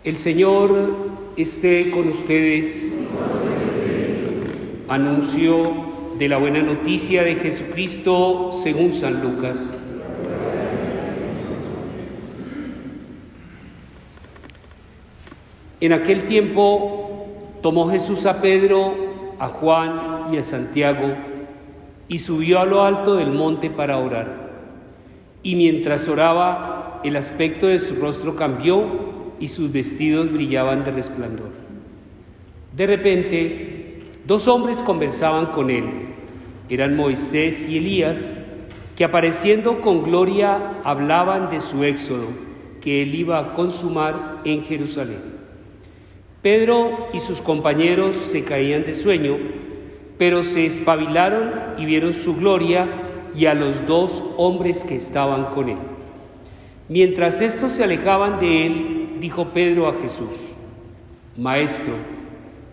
El Señor esté con ustedes. Anuncio de la buena noticia de Jesucristo según San Lucas. En aquel tiempo tomó Jesús a Pedro, a Juan y a Santiago y subió a lo alto del monte para orar. Y mientras oraba, el aspecto de su rostro cambió y sus vestidos brillaban de resplandor. De repente, dos hombres conversaban con él. Eran Moisés y Elías, que apareciendo con gloria hablaban de su éxodo, que él iba a consumar en Jerusalén. Pedro y sus compañeros se caían de sueño, pero se espabilaron y vieron su gloria y a los dos hombres que estaban con él. Mientras estos se alejaban de él, dijo Pedro a Jesús: Maestro,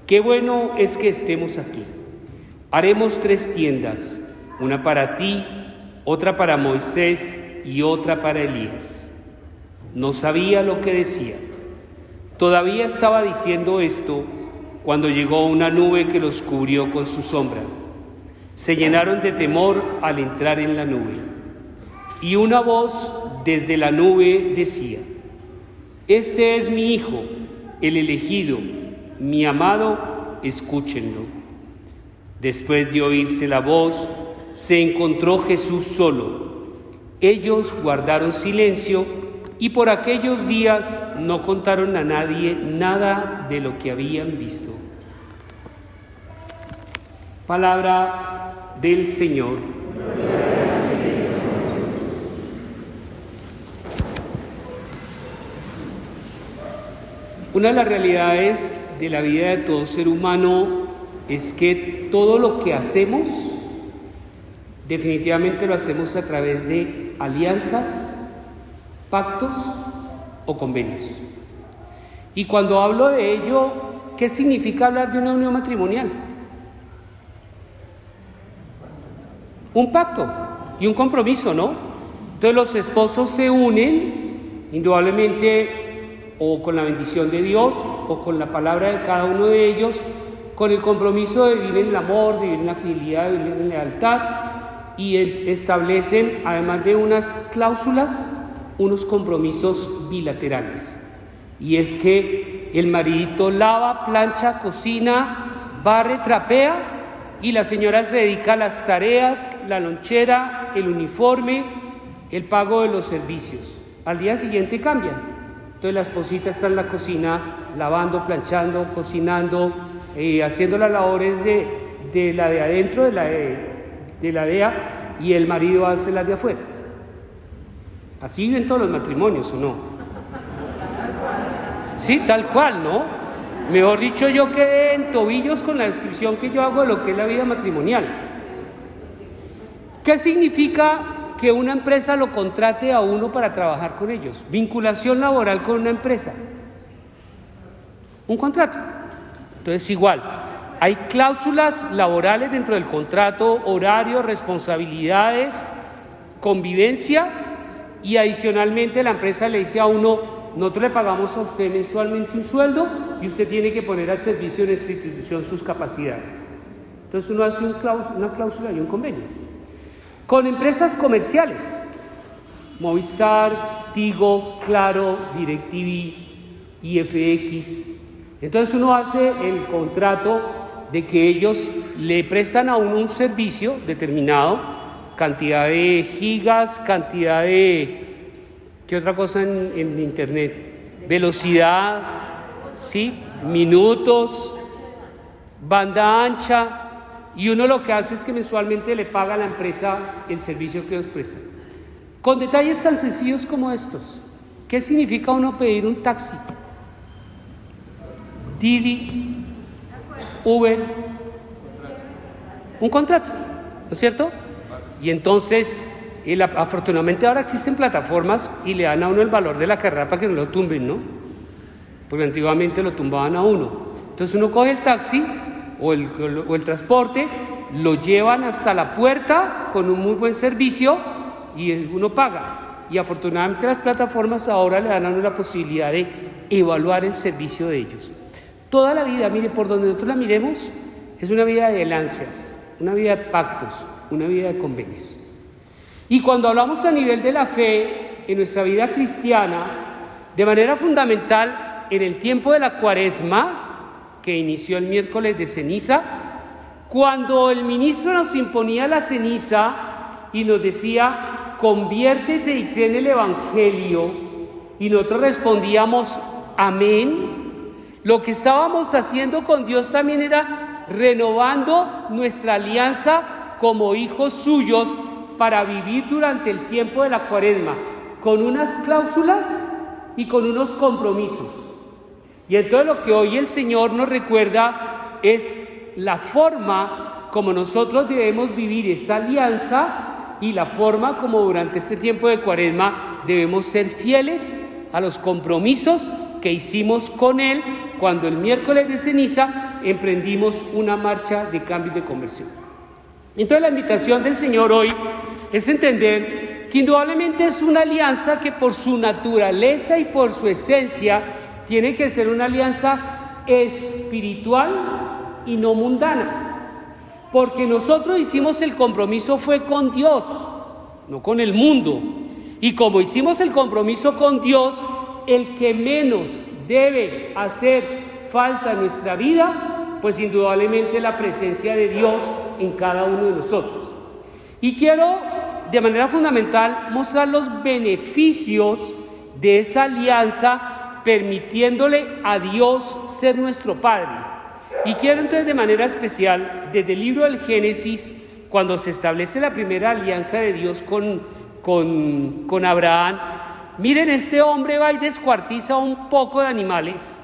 qué bueno es que estemos aquí. Haremos 3 tiendas, una para ti, otra para Moisés y otra para Elías. No sabía lo que decía. Todavía estaba diciendo esto cuando llegó una nube que los cubrió con su sombra. Se llenaron de temor al entrar en la nube. Y una voz desde la nube decía: Este es mi Hijo, el elegido, mi amado, escúchenlo. Después de oírse la voz, se encontró Jesús solo. Ellos guardaron silencio y por aquellos días no contaron a nadie nada de lo que habían visto. Palabra del Señor. Una de las realidades de la vida de todo ser humano es que todo lo que hacemos, definitivamente lo hacemos a través de alianzas, pactos o convenios. Y cuando hablo de ello, ¿qué significa hablar de una unión matrimonial? Un pacto y un compromiso, ¿no? Entonces los esposos se unen, indudablemente, o con la bendición de Dios, o con la palabra de cada uno de ellos, con el compromiso de vivir en el amor, de vivir en la fidelidad, de vivir en lealtad, y establecen, además de unas cláusulas, unos compromisos bilaterales. Y es que el maridito lava, plancha, cocina, barre, trapea, y la señora se dedica a las tareas, la lonchera, el uniforme, el pago de los servicios. Al día siguiente cambian. Entonces la esposita está en la cocina, lavando, planchando, cocinando, haciendo las labores de la de adentro, de la DEA, y el marido hace las de afuera. Así viven todos los matrimonios, ¿o no? Sí, tal cual, ¿no? Mejor dicho, yo quedé en tobillos con la descripción que yo hago de lo que es la vida matrimonial. ¿Qué significa que una empresa lo contrate a uno para trabajar con ellos? Vinculación laboral con una empresa. Un contrato. Entonces, igual, hay cláusulas laborales dentro del contrato, horario, responsabilidades, convivencia, y adicionalmente la empresa le dice a uno: nosotros le pagamos a usted mensualmente un sueldo y usted tiene que poner al servicio de nuestra institución sus capacidades. Entonces uno hace una cláusula y un convenio. Con empresas comerciales, Movistar, Tigo, Claro, DirecTV, IFX. Entonces uno hace el contrato de que ellos le prestan a uno un servicio determinado, cantidad de gigas, cantidad de... ¿Qué otra cosa en internet? Velocidad, ¿sí? Minutos, banda ancha, y uno lo que hace es que mensualmente le paga a la empresa el servicio que ellos prestan. Con detalles tan sencillos como estos. ¿Qué significa uno pedir un taxi? Didi, Uber, un contrato, ¿no es cierto? Y entonces, afortunadamente ahora existen plataformas y le dan a uno el valor de la carrera para que no lo tumben, ¿no? Porque antiguamente lo tumbaban a uno. Entonces uno coge el taxi o el transporte, lo llevan hasta la puerta con un muy buen servicio y uno paga. Y afortunadamente las plataformas ahora le dan a uno la posibilidad de evaluar el servicio de ellos. Toda la vida, mire, por donde nosotros la miremos, es una vida de alianzas, una vida de pactos, una vida de convenios. Y cuando hablamos a nivel de la fe, en nuestra vida cristiana, de manera fundamental, en el tiempo de la Cuaresma, que inició el miércoles de ceniza, cuando el ministro nos imponía la ceniza y nos decía, conviértete y cree en el Evangelio, y nosotros respondíamos, amén, lo que estábamos haciendo con Dios también era renovando nuestra alianza como hijos suyos para vivir durante el tiempo de la Cuaresma, con unas cláusulas y con unos compromisos. Y entonces lo que hoy el Señor nos recuerda es la forma como nosotros debemos vivir esa alianza y la forma como durante este tiempo de Cuaresma debemos ser fieles a los compromisos que hicimos con Él cuando el miércoles de ceniza emprendimos una marcha de cambio y de conversión. Entonces la invitación del Señor hoy es entender que indudablemente es una alianza que por su naturaleza y por su esencia tiene que ser una alianza espiritual y no mundana, porque nosotros hicimos el compromiso fue con Dios, no con el mundo, y como hicimos el compromiso con Dios, el que menos debe hacer falta en nuestra vida, pues indudablemente la presencia de Dios en cada uno de nosotros. Y quiero de manera fundamental mostrar los beneficios de esa alianza, permitiéndole a Dios ser nuestro Padre. Y quiero entonces de manera especial, desde el libro del Génesis, cuando se establece la primera alianza de Dios con Abraham, miren, este hombre va y descuartiza un poco de animales,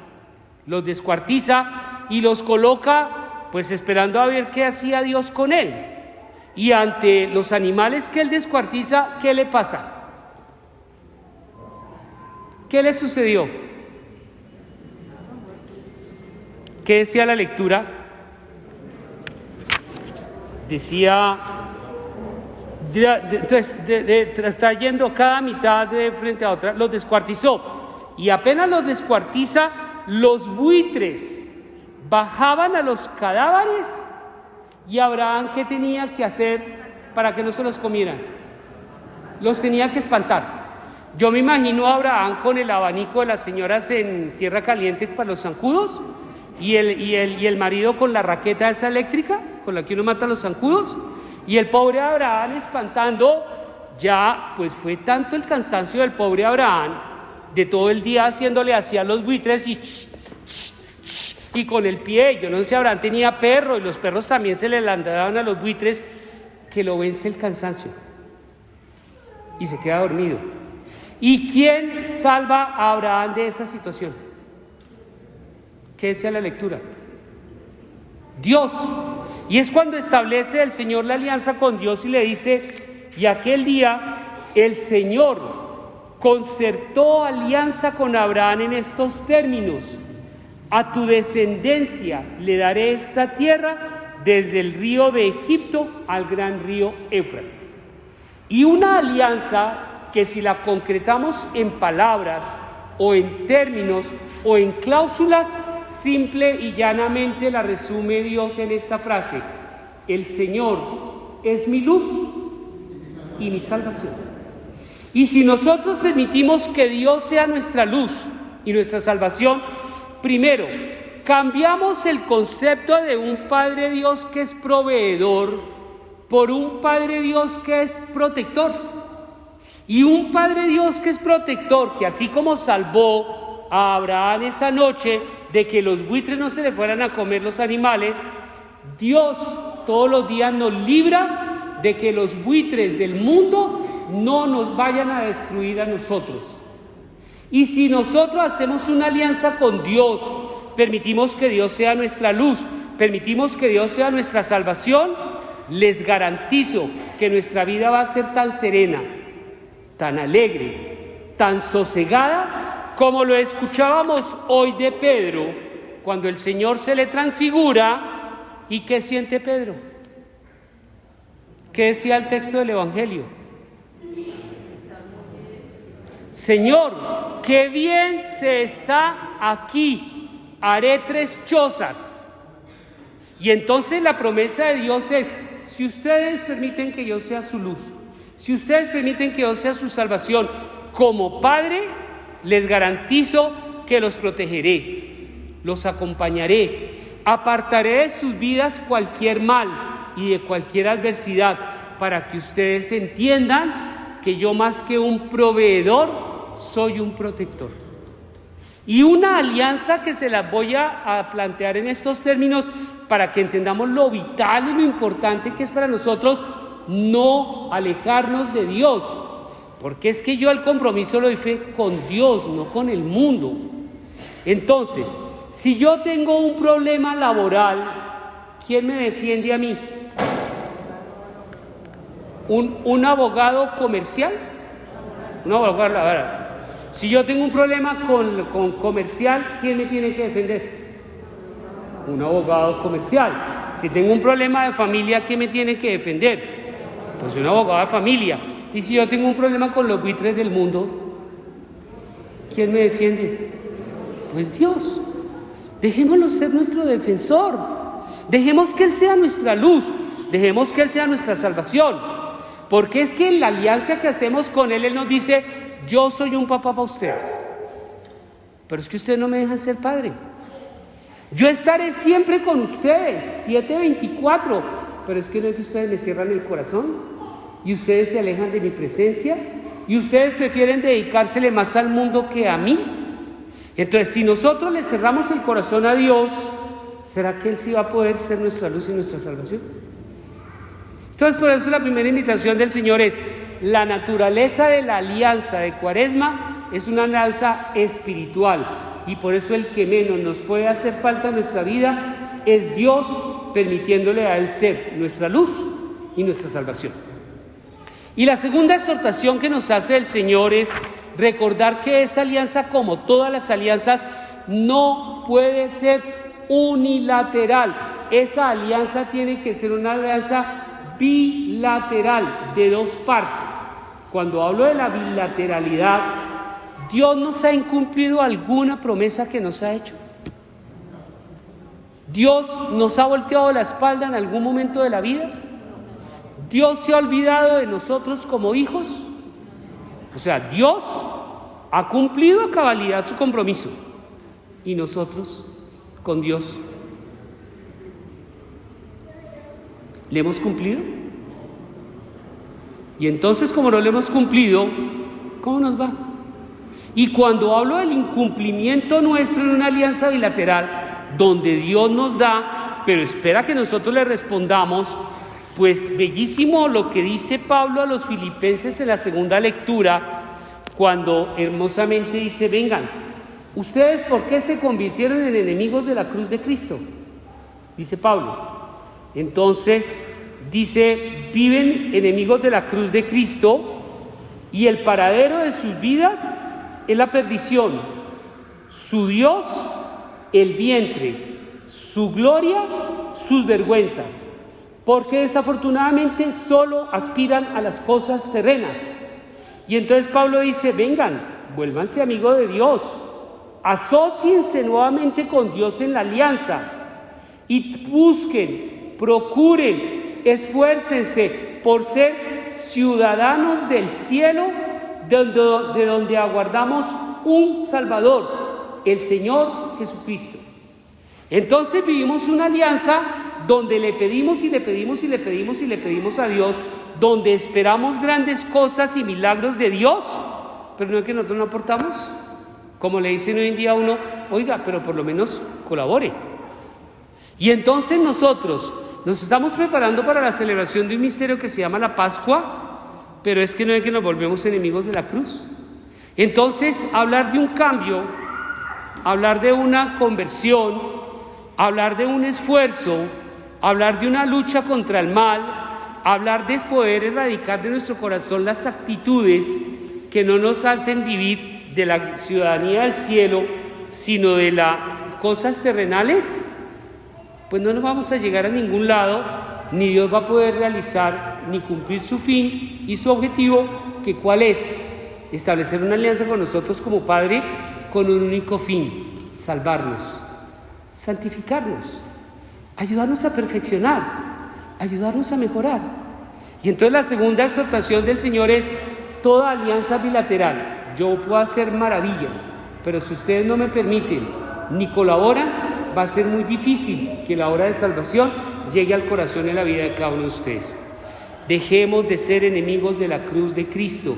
los descuartiza y los coloca pues esperando a ver qué hacía Dios con él. Y ante los animales que él descuartiza, ¿qué le pasa? ¿Qué le sucedió? ¿Qué decía la lectura? Decía, entonces, trayendo cada mitad de frente a otra, los descuartizó. Y apenas los descuartiza, los buitres bajaban a los cadáveres. ¿Y Abraham qué tenía que hacer para que no se los comieran? Los tenía que espantar. Yo me imagino a Abraham con el abanico de las señoras en Tierra Caliente para los zancudos y el marido con la raqueta esa eléctrica con la que uno mata a los zancudos, y el pobre Abraham espantando. Ya pues fue tanto el cansancio del pobre Abraham de todo el día haciéndole así a los buitres y con el pie. Yo no sé si Abraham tenía perro y los perros también se le lanzaban a los buitres, que lo vence el cansancio y se queda dormido. ¿Y quién salva a Abraham de esa situación? ¿Qué decía la lectura? Dios. Y es cuando establece el Señor la alianza con Dios y le dice, y aquel día el Señor concertó alianza con Abraham en estos términos: a tu descendencia le daré esta tierra desde el río de Egipto al gran río Éufrates. Y una alianza que si la concretamos en palabras o en términos o en cláusulas, simple y llanamente la resume Dios en esta frase: el Señor es mi luz y mi salvación. Y si nosotros permitimos que Dios sea nuestra luz y nuestra salvación, primero, cambiamos el concepto de un Padre Dios que es proveedor por un Padre Dios que es protector. Y un Padre Dios que es protector, que así como salvó a Abraham esa noche de que los buitres no se le fueran a comer los animales, Dios todos los días nos libra de que los buitres del mundo no nos vayan a destruir a nosotros. Y si nosotros hacemos una alianza con Dios, permitimos que Dios sea nuestra luz, permitimos que Dios sea nuestra salvación, les garantizo que nuestra vida va a ser tan serena, tan alegre, tan sosegada, como lo escuchábamos hoy de Pedro, cuando el Señor se le transfigura. ¿Y qué siente Pedro? ¿Qué decía el texto del Evangelio? Señor, qué bien se está aquí, haré 3 chozas. Y entonces la promesa de Dios es, si ustedes permiten que yo sea su luz, si ustedes permiten que yo sea su salvación, como Padre, les garantizo que los protegeré, los acompañaré, apartaré de sus vidas cualquier mal y de cualquier adversidad, para que ustedes entiendan que yo, más que un proveedor, soy un protector. Y una alianza que se las voy a plantear en estos términos para que entendamos lo vital y lo importante que es para nosotros no alejarnos de Dios, porque es que yo el compromiso lo hice con Dios, no con el mundo. Entonces, si yo tengo un problema laboral, ¿quién me defiende a mí? ¿Un abogado comercial? Un abogado laboral. Si yo tengo un problema con comercial, ¿quién me tiene que defender? Un abogado comercial. Si tengo un problema de familia, ¿quién me tiene que defender? Pues un abogado de familia. Y si yo tengo un problema con los buitres del mundo, ¿quién me defiende? Pues Dios. Dejémoslo ser nuestro defensor. Dejemos que Él sea nuestra luz. Dejemos que Él sea nuestra salvación. Porque es que en la alianza que hacemos con Él, Él nos dice: yo soy un papá para ustedes, pero es que ustedes no me dejan ser padre. Yo estaré siempre con ustedes, 7/24, pero es que no es que ustedes me cierran el corazón y ustedes se alejan de mi presencia y ustedes prefieren dedicársele más al mundo que a mí. Entonces, si nosotros le cerramos el corazón a Dios, ¿será que Él sí va a poder ser nuestra luz y nuestra salvación? Entonces, por eso la primera invitación del Señor es: la naturaleza de la alianza de Cuaresma es una alianza espiritual, y por eso el que menos nos puede hacer falta en nuestra vida es Dios, permitiéndole a Él ser nuestra luz y nuestra salvación. Y la segunda exhortación que nos hace el Señor es recordar que esa alianza, como todas las alianzas, no puede ser unilateral. Esa alianza tiene que ser una alianza bilateral, de 2 partes. Cuando hablo de la bilateralidad, ¿Dios nos ha incumplido alguna promesa que nos ha hecho? ¿Dios nos ha volteado la espalda en algún momento de la vida? ¿Dios se ha olvidado de nosotros como hijos? O sea, Dios ha cumplido a cabalidad su compromiso, y nosotros con Dios, ¿le hemos cumplido? Y entonces, como no lo hemos cumplido, ¿cómo nos va? Y cuando hablo del incumplimiento nuestro en una alianza bilateral, donde Dios nos da, pero espera que nosotros le respondamos, pues bellísimo lo que dice Pablo a los filipenses en la segunda lectura, cuando hermosamente dice: vengan, ¿ustedes por qué se convirtieron en enemigos de la cruz de Cristo? Dice Pablo. Entonces dice: viven enemigos de la cruz de Cristo, y el paradero de sus vidas es la perdición, su Dios el vientre, su gloria sus vergüenzas, porque desafortunadamente solo aspiran a las cosas terrenas. Y entonces Pablo dice: vengan, vuélvanse amigos de Dios, asóciense nuevamente con Dios en la alianza y busquen, procuren, esfuércense por ser ciudadanos del cielo, de donde aguardamos un Salvador, el Señor Jesucristo. Entonces vivimos una alianza donde le pedimos y le pedimos y le pedimos y le pedimos a Dios, donde esperamos grandes cosas y milagros de Dios, pero no es que nosotros no aportamos. Como le dicen hoy en día a uno: oiga, pero por lo menos colabore. Y entonces nosotros nos estamos preparando para la celebración de un misterio que se llama la Pascua, pero es que no es que nos volvemos enemigos de la cruz. Entonces, hablar de un cambio, hablar de una conversión, hablar de un esfuerzo, hablar de una lucha contra el mal, hablar de poder erradicar de nuestro corazón las actitudes que no nos hacen vivir de la ciudadanía del cielo, sino de las cosas terrenales, pues no nos vamos a llegar a ningún lado, ni Dios va a poder realizar ni cumplir su fin y su objetivo, que ¿cuál es? establecer una alianza con nosotros como Padre con un único fin: salvarnos, santificarnos, ayudarnos a perfeccionar, ayudarnos a mejorar. Y entonces la segunda exhortación del Señor es: toda alianza bilateral, yo puedo hacer maravillas, pero si ustedes no me permiten ni colaboran, va a ser muy difícil que la obra de salvación llegue al corazón y a la vida de cada uno de ustedes. Dejemos de ser enemigos de la cruz de Cristo,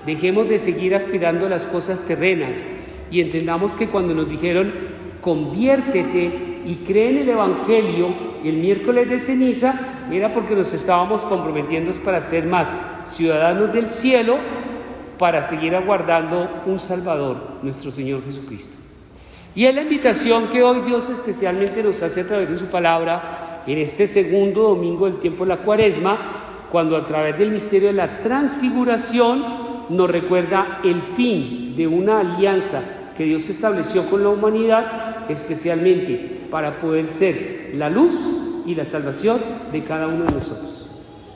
dejemos de seguir aspirando a las cosas terrenas y entendamos que cuando nos dijeron conviértete y cree en el Evangelio el miércoles de ceniza, era porque nos estábamos comprometiendo para ser más ciudadanos del cielo, para seguir aguardando un Salvador, nuestro Señor Jesucristo. Y es la invitación que hoy Dios especialmente nos hace a través de su palabra en este segundo domingo del tiempo de la Cuaresma, cuando a través del misterio de la transfiguración nos recuerda el fin de una alianza que Dios estableció con la humanidad, especialmente para poder ser la luz y la salvación de cada uno de nosotros.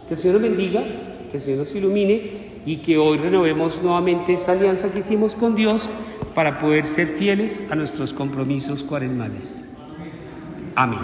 Que el Señor nos bendiga, que el Señor nos ilumine y que hoy renovemos nuevamente esa alianza que hicimos con Dios para poder ser fieles a nuestros compromisos cuaresmales. Amén.